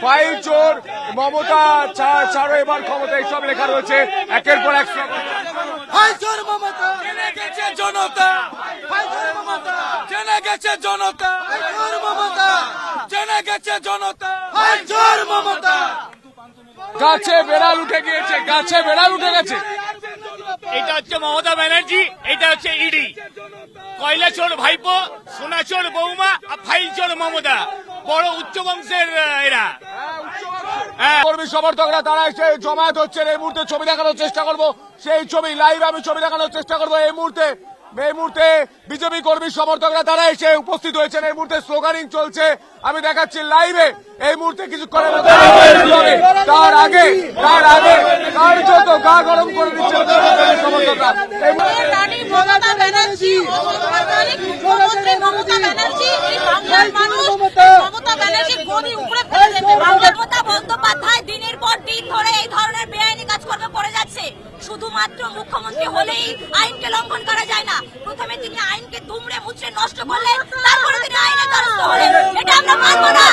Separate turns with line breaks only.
File চোর, মমতা ছাড়ো এবার ক্ষমতা, এইসব লেখা রয়েছে একের পর এক।
জেনে গেছে জনতা, জেনে গেছে জনতা, জেনে গেছে জনতা।
গাছে বেড়াল উঠে গিয়েছে, গাছে বেড়াল উঠে গেছে।
এটা হচ্ছে মমতা ব্যানার্জি, এটা হচ্ছে ইডি। কয়লা চোর ভাইপো, সোনা চোর বৌমা, আর ফাইল চোর মমতা। বড় উচ্চ বংশের এরা।
কর্মী সমর্থকরা তারা এসে জমায়েত হচ্ছেন। এই মুহূর্তে ছবি দেখানোর চেষ্টা করব, সেই ছবি লাইভ আমি ছবি দেখানোর চেষ্টা করবো। এই মুহূর্তে বিজেপি কর্মী সমর্থকরা তারা এসে উপস্থিত হয়েছেন। এই মুহূর্তে স্লোগানিং চলছে, আমি দেখাচ্ছি লাইভে। এই মুহূর্তে কিছুক্ষণের মধ্যে তার আগে কার্যত গা গরম করে দিচ্ছেন সমর্থকরা।
মমতা ব্যানার্জি, মুখ্যমন্ত্রী মমতা ব্যানার্জি এই বাংলার মানুষ মমতা ব্যানার্জির গদি উপরে ফেলে দেবে। মমতা বন্দ্যোপাধ্যায় দিনের পর দিন ধরে এই ধরনের বেআইনি কাজকর্মে পড়ে যাচ্ছে। শুধুমাত্র মুখ্যমন্ত্রী হলেই আইনকে লঙ্ঘন করা যায় না। প্রথমে তিনি আইনকে দুমড়ে মুচড়ে নষ্ট করলেন, তারপরে তিনি আইনের দ্বারস্থ হলেন। এটা আমরা মানব না।